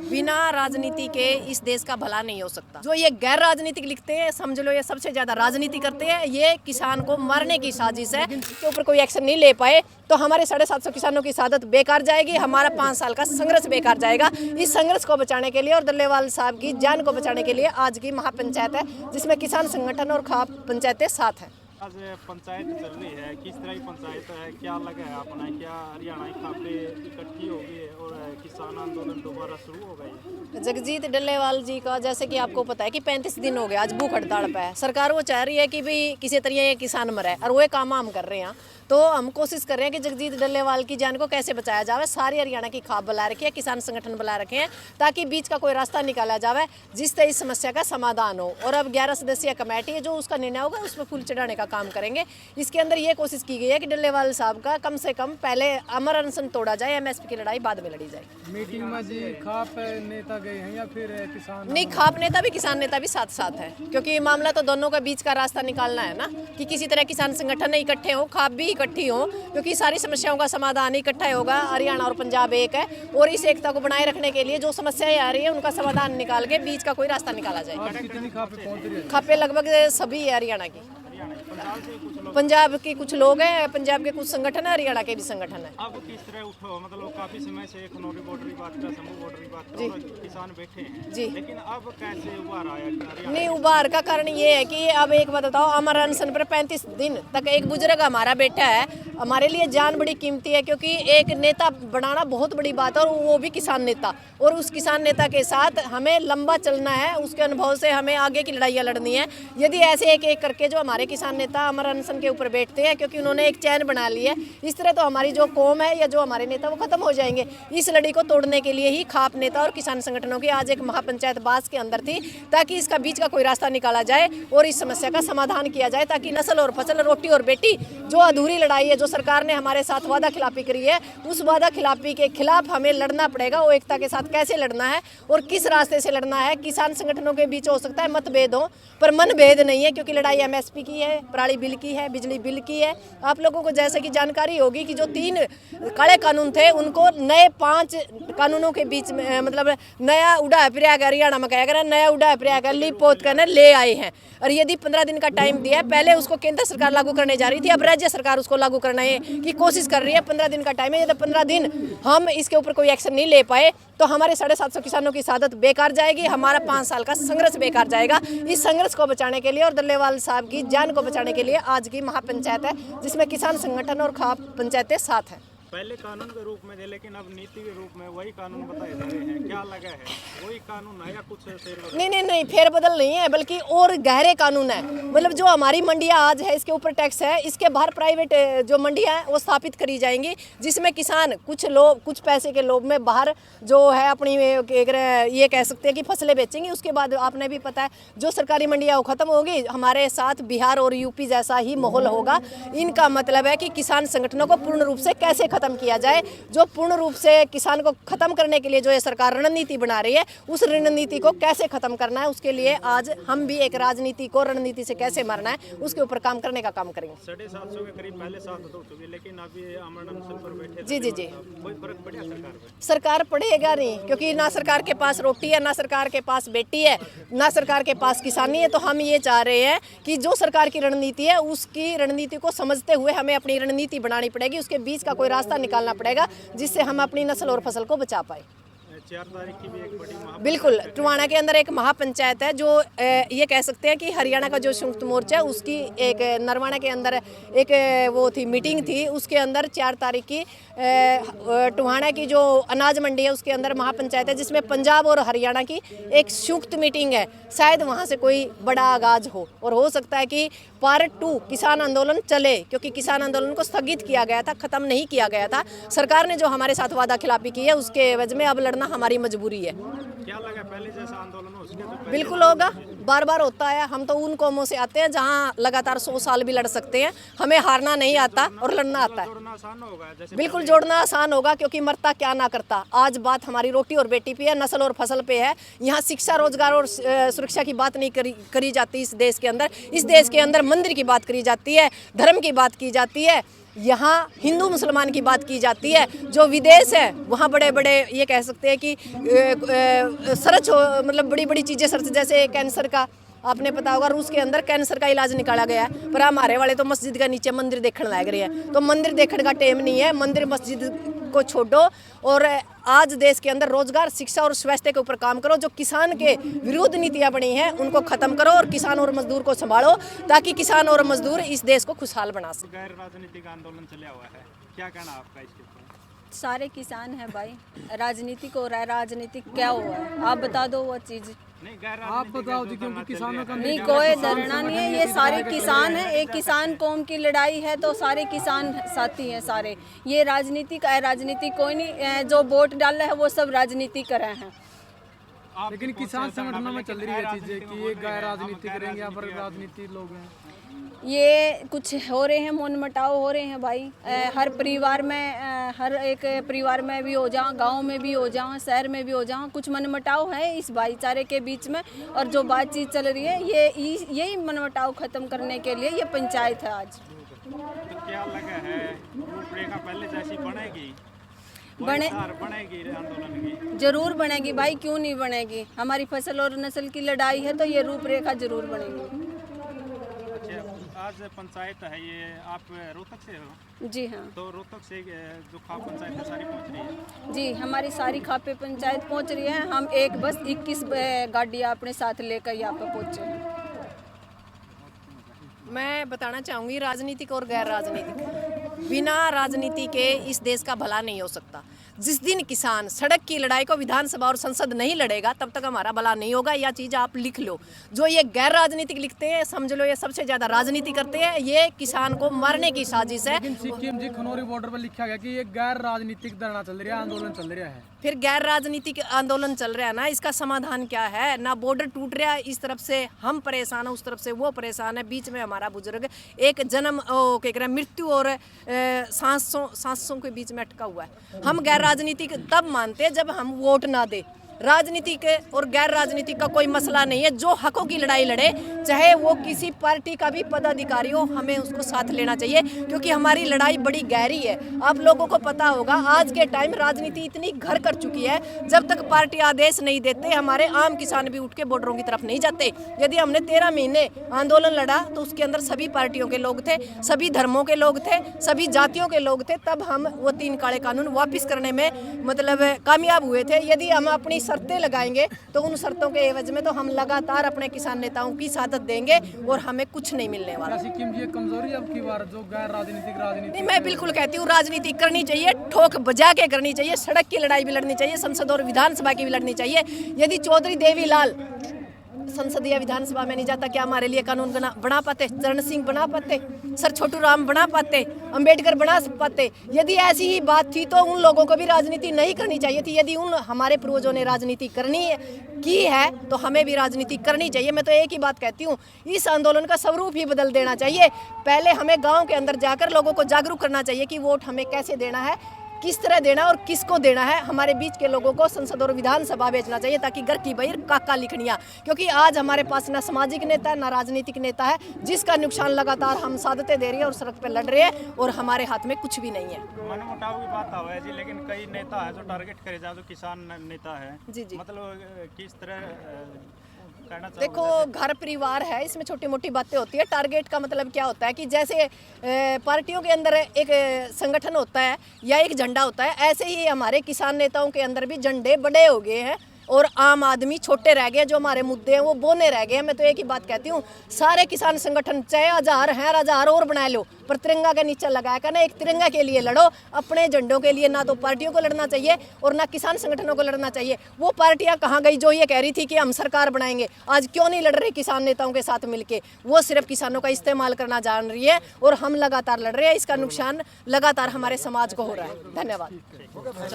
बिना राजनीति के इस देश का भला नहीं हो सकता। जो ये गैर राजनीतिक लिखते हैं, समझ लो ये सबसे ज्यादा राजनीति करते हैं। ये किसान को मारने की साजिश है। इसके ऊपर कोई एक्शन नहीं ले पाए तो हमारे 750 किसानों की शहादत बेकार जाएगी, हमारा 5 साल का संघर्ष बेकार जाएगा। इस संघर्ष को बचाने के लिए और डल्लेवाल साहब की जान को बचाने के लिए आज की महापंचायत है, जिसमें किसान संगठन और खाप पंचायतें साथ हैं। आज पंचायत चल रही है, किस तरह की पंचायत है, क्या लगा है अपना, क्या हरियाणा की खापें इकट्ठी हो गई है और किसान आंदोलन दोबारा शुरू हो गई है? जगजीत डल्लेवाल जी का जैसे कि आपको पता है कि 35 दिन हो गए आज भूख हड़ताल पे है। सरकार वो चाह रही है कि भाई किसी तरह ये किसान मरे और वो काम हम कर रहे हैं। तो हम कोशिश कर रहे हैं कि जगजीत डल्लेवाल की जान को कैसे बचाया जाए। सारी हरियाणा की खाप बुला रखी है, किसान संगठन बुला रखे हैं ताकि बीच का कोई रास्ता निकाला जाए जिससे इस समस्या का समाधान हो। और अब 11 सदस्यीय कमेटी है, जो उसका निर्णय होगा उस पर फूल चढ़ाने का काम करेंगे। इसके अंदर ये कोशिश की गई है कि डल्लेवाल साहब का कम से कम पहले अमर अनशन तोड़ा जाए, MSP की लड़ाई बाद में लड़ी जाए। मीटिंग में जी खाप नेता गए हैं या फिर किसान? नहीं, खाप नेता भी किसान नेता भी साथ साथ है, क्योंकि मामला तो दोनों के बीच का रास्ता निकालना है ना, कि किसी तरह किसान संगठन इकट्ठे हो, खाप भी इकट्ठी हो, क्योंकि सारी समस्याओं का समाधान इकट्ठा होगा। हरियाणा और पंजाब एक है और इस एकता को बनाए रखने के लिए जो समस्याएं आ रही है उनका समाधान निकाल के बीच का कोई रास्ता निकाला जाए। कितनी खापें पहुंच रही है? खापे लगभग सभी है हरियाणा की, पंजाब के कुछ लोग हैं, पंजाब के कुछ संगठन है, हरियाणा के भी संगठन है। अब किस तरह उठो, मतलब काफी समय से खनौरी बॉर्डर की बात कर, समूह बॉर्डर की बात कर, और किसान बैठे हैं जी, लेकिन अब कैसे उबार आया? नहीं, उबार का कारण ये है कि अब एक बात बताओ, अमर अनशन पर 35 दिन तक एक बुजुर्ग हमारा बैठा है। हमारे लिए जान बड़ी कीमती है, क्योंकि एक नेता बनाना बहुत बड़ी बात है और वो भी किसान नेता। और उस किसान नेता के साथ हमें लंबा चलना है, उसके अनुभव से हमें आगे की लड़ाइयाँ लड़नी है। यदि ऐसे एक एक करके जो हमारे किसान नेता अमर अनशन के ऊपर बैठते हैं, क्योंकि उन्होंने एक चैन बना ली है, इस तरह तो हमारी जो कौम है या जो हमारे नेता वो खत्म हो जाएंगे। इस लड़ी को तोड़ने के लिए ही खाप नेता और किसान संगठनों की आज एक महापंचायत बास के अंदर थी, ताकि इसका बीच का कोई रास्ता निकाला जाए और इस समस्या का समाधान किया जाए, ताकि नस्ल और फसल, रोटी और बेटी जो अधूरी लड़ाई है, जो सरकार ने हमारे साथ वादा खिलाफी करी है, उस वादा खिलाफी के खिलाफ हमें लड़ना पड़ेगा। वो एकता के साथ कैसे लड़ना है और किस रास्ते से लड़ना है। किसान संगठनों के बीच हो सकता है मतभेद हो, पर मनभेद नहीं है, क्योंकि लड़ाई MSP की है, पराली बिल की है, बिजली बिल की है। आप लोगों को जैसे कि जानकारी होगी कि जो 3 काले कानून थे उनको नए 5 कानूनों के बीच में, मतलब नया उड़ा प्रयाग हरियाणा में कहा गया, नया उड़ा प्रयाग लिपोत करने ले आए हैं। और यदि 15 दिन का टाइम दिया है, पहले उसको केंद्र सरकार लागू करने जा रही थी, अब राज्य सरकार उसको लागू करने की कोशिश कर रही है। 15 दिन का टाइम है, यदि 15 दिन हम इसके ऊपर कोई एक्शन नहीं ले पाए तो हमारे 750 किसानों की शहादत बेकार जाएगी, हमारा 5 साल का संघर्ष बेकार जाएगा। इस संघर्ष को बचाने के लिए और डल्लेवाल साहब की जान को बचाने के लिए आज की महापंचायत है, जिसमें किसान संगठन और खाप पंचायतें साथ हैं। पहले कानून के रूप में थे, लेकिन अब नीति के रूप में वही कानून बताए जा रहे हैं। क्या लगा है, वही कानून है या कुछ फेरबदल? नहीं, फेरबदल नहीं है, बल्कि और गहरे कानून है। मतलब जो हमारी मंडियां आज है, इसके ऊपर टैक्स है, इसके बाहर प्राइवेट जो मंडियां हैं वो स्थापित करी जाएंगी, जिसमें किसान कुछ लोग कुछ पैसे के लोभ में बाहर जो है अपनी ये कह सकते हैं कि फसलें बेचेंगे। उसके बाद आपने भी पता है जो सरकारी मंडियां वो खत्म होगी, हमारे साथ बिहार और यूपी जैसा ही माहौल होगा। इनका मतलब है कि किसान संगठनों को पूर्ण रूप से कैसे खत्म किया जाए। जो पूर्ण रूप से किसान को खत्म करने के लिए जो ये सरकार रणनीति बना रही है, उस रणनीति को कैसे खत्म करना है, उसके लिए आज हम भी एक राजनीति को रणनीति से कैसे मारना है उसके ऊपर काम करने का काम करेंगे। 750 के करीब पहले साथ हो चुके, लेकिन अभी अमर अनशन पर बैठे। जी, कोई फर्क पड़ा सरकार पर? सरकार पड़ेगा नहीं, क्योंकि ना सरकार के पास रोटी है, ना सरकार के पास बेटी है, ना सरकार के पास किसानी है। तो हम ये चाह रहे हैं कि जो सरकार की रणनीति है, उसकी रणनीति को समझते हुए हमें अपनी रणनीति बनानी पड़ेगी, उसके बीच का कोई रास्ता निकालना पड़ेगा, जिससे हम अपनी नस्ल और फसल को बचा पाए। 4 तारीख की भी एक बड़ी बिल्कुल, टुहाना के अंदर एक महापंचायत है, जो ये कह सकते हैं कि हरियाणा का जो संयुक्त मोर्चा है उसकी एक नरवाना के अंदर एक वो थी मीटिंग थी, उसके अंदर 4 तारीख की टुहाना की जो अनाज मंडी है उसके अंदर महापंचायत है, जिसमें पंजाब और हरियाणा की एक संयुक्त मीटिंग है। शायद वहाँ से कोई बड़ा आगाज हो और हो सकता है कि पार्ट 2 किसान आंदोलन चले, क्योंकि किसान आंदोलन को स्थगित किया गया था, खत्म नहीं किया गया था। सरकार ने जो हमारे साथ वादा खिलाफी की है उसके एवज में अब लड़ना हमारी मजबूरी है। क्या लगा, पहले जैसा आंदोलन हो सके तो? बिल्कुल होगा, बार बार होता है। हम तो उन कौमों से आते हैं जहाँ लगातार 100 साल भी लड़ सकते हैं। हमें हारना नहीं आता और लड़ना आता है। जोड़ना आसान होगा, जैसे बिल्कुल जोड़ना आसान होगा, क्योंकि मरता क्या ना करता। आज बात हमारी रोटी और बेटी पे है, नस्ल और फसल पे है। यहाँ शिक्षा, रोजगार और सुरक्षा की बात नहीं करी जाती। इस देश के अंदर मंदिर की बात करी जाती है, धर्म की बात की जाती है, यहाँ हिंदू मुसलमान की बात की जाती है। जो विदेश है वहाँ बड़े बड़े ये कह सकते हैं कि सर्च मतलब बड़ी बड़ी चीज़ें सर्च, जैसे कैंसर का आपने पता होगा रूस के अंदर कैंसर का इलाज निकाला गया है, पर हमारे वाले तो मस्जिद का नीचे मंदिर देखने लग रहे हैं। तो मंदिर देखने का टाइम नहीं है, मंदिर मस्जिद को छोड़ो और आज देश के अंदर रोजगार, शिक्षा और स्वास्थ्य के ऊपर काम करो। जो किसान के विरुद्ध नीतियां बनी हैं उनको खत्म करो और किसान और मजदूर को संभालो, ताकि किसान और मजदूर इस देश को खुशहाल बना सके। गैर राजनीतिक आंदोलन चला हुआ है, क्या कहना आपका इसके ऊपर? सारे किसान हैं भाई, राजनीतिक हो रहा है, राजनीतिक क्या हुआ है आप बता दो वो चीज़। नहीं, गैर आप बताओ जी, क्योंकि किसानों का नहीं कोई धरना नहीं है, ये सारे किसान हैं, एक किसान कौम की लड़ाई है तो सारे किसान साथी हैं सारे। ये राजनीतिक राजनीतिक कोई नहीं, जो वोट डाल रहा है वो सब राजनीति कर रहे हैं। लेकिन किसान संगठनों में चल रही है चीजें कि ये गैर राजनीति करेंगे या फिर राजनीति लोग हैं। ये कुछ हो रहे हैं, मनमुटाव हो रहे हैं भाई। हर परिवार में, हर एक परिवार में भी हो जाओ, गांव में भी हो जाओ, शहर में भी हो जाओ, कुछ मनमुटाव है इस भाईचारे के बीच में। और जो बातचीत चल रही है यही मनमुटाव खत्म करने के लिए ये पंचायत है आज। तो क्या लगा है रूपरेखा पहले जैसी बनेगी? बनेगी आंदोलन की? जरूर बनेगी भाई, क्यों नहीं बनेगी। हमारी फसल और नस्ल की लड़ाई है तो ये रूपरेखा जरूर बनेगी। आज पंचायत है ये, आप रोहतक से हो? जी हाँ। तो रोहतक से जो खाप पंचायत है सारी पहुंच रही है? जी हमारी सारी खापे पंचायत पहुंच रही है। हम एक बस 21 गाड़ियाँ अपने साथ लेकर यहाँ पर पहुँचे हैं। मैं बताना चाहूँगी, राजनीतिक और गैर राजनीतिक, बिना राजनीति के इस देश का भला नहीं हो सकता। जिस दिन किसान सड़क की लड़ाई को विधानसभा और संसद नहीं लड़ेगा तब तक हमारा भला नहीं होगा। यह चीज़ आप लिख लो। जो ये गैर राजनीतिक लिखते हैं, समझ लो ये सबसे ज़्यादा राजनीति करते हैं। ये किसान को मारने की साजिश है। लेकिन सिक्किम जी खनौरी बॉर्डर पर लिखा गया कि ये गैर राजनीतिक धरना चल रहा है, आंदोलन चल रहा है। फिर गैर राजनीतिक आंदोलन चल रहा है ना, इसका समाधान क्या है? ना बॉर्डर टूट रहा है, इस तरफ से हम परेशान हैं, उस तरफ से वो परेशान है, बीच में हमारा बुजुर्ग एक जन्म क्या कह रहे हैं, मृत्यु और सांसों के बीच में अटका हुआ है। हम गैर राजनीतिक तब मानते हैं जब हम वोट ना दे। राजनीतिक और गैर राजनीतिक का कोई मसला नहीं है। जो हकों की लड़ाई लड़े, चाहे वो किसी पार्टी का भी पदाधिकारी हो, हमें उसको साथ लेना चाहिए, क्योंकि हमारी लड़ाई बड़ी गहरी है। आप लोगों को पता होगा आज के टाइम राजनीति इतनी घर कर चुकी है, जब तक पार्टी आदेश नहीं देते हमारे आम किसान भी उठ के बॉर्डरों की तरफ नहीं जाते। यदि हमने 13 महीने आंदोलन लड़ा तो उसके अंदर सभी पार्टियों के लोग थे, सभी धर्मों के लोग थे, सभी जातियों के लोग थे, तब हम वो 3 काले कानून वापस करने में मतलब कामयाब हुए थे। यदि हम अपनी शर्तें लगाएंगे तो उन शर्तों के एवज में तो हम लगातार अपने किसान नेताओं की साथ देंगे और हमें कुछ नहीं मिलने वाला। सिक्किम जी कमजोरी अब की बार जो गैर राजनीतिक नहीं, मैं बिल्कुल कहती हूँ राजनीति करनी चाहिए, ठोक बजा के करनी चाहिए। सड़क की लड़ाई भी लड़नी चाहिए, संसद और विधानसभा की भी लड़नी चाहिए। यदि चौधरी देवीलाल संसदीय विधानसभा में नहीं जाता, क्या हमारे लिए कानून बना पाते? चरण सिंह बना पाते? सर छोटू राम बना पाते? अंबेडकर बना पाते? यदि ऐसी ही बात थी तो उन लोगों को भी राजनीति नहीं करनी चाहिए थी। यदि उन हमारे पूर्वजों ने राजनीति की है तो हमें भी राजनीति करनी चाहिए। मैं तो एक ही बात कहती हूँ, इस आंदोलन का स्वरूप ही बदल देना चाहिए। पहले हमें गाँव के अंदर जाकर लोगों को जागरूक करना चाहिए कि वोट हमें कैसे देना है, किस तरह देना और किसको देना है। हमारे बीच के लोगों को संसद और विधानसभा भेजना चाहिए, ताकि घर की बहिर काका लिखनिया, क्योंकि आज हमारे पास ना सामाजिक नेता है ना राजनीतिक नेता है, जिसका नुकसान लगातार हम साधते दे रहे हैं और सड़क पर लड़ रहे हैं और हमारे हाथ में कुछ भी नहीं है। मनमुटाव की बात है जी, लेकिन कई नेता है जो टारगेट करे जाए, जो किसान नेता है, जी मतलब किस तरह देखो, घर परिवार है, इसमें छोटी मोटी बातें होती है। टारगेट का मतलब क्या होता है कि जैसे पार्टियों के अंदर एक संगठन होता है या एक झंडा होता है, ऐसे ही हमारे किसान नेताओं के अंदर भी झंडे बड़े हो गए हैं और आम आदमी छोटे रह गए। जो हमारे मुद्दे हैं वो बोने रह गए हैं। मैं तो एक ही बात कहती हूँ, सारे किसान संगठन चाहे 1000 हैं, 1000 और बना लो, पर तिरंगा के नीचे लगाया कर ना, एक तिरंगा के लिए लड़ो। अपने झंडों के लिए ना तो पार्टियों को लड़ना चाहिए और ना किसान संगठनों को लड़ना चाहिए। वो पार्टियां कहाँ गई जो ये कह रही थी कि हम सरकार बनाएंगे? आज क्यों नहीं लड़ रही किसान नेताओं के साथ मिलके? वो सिर्फ किसानों का इस्तेमाल करना जान रही है और हम लगातार लड़ रहे हैं। इसका नुकसान लगातार हमारे समाज को हो रहा है। धन्यवाद।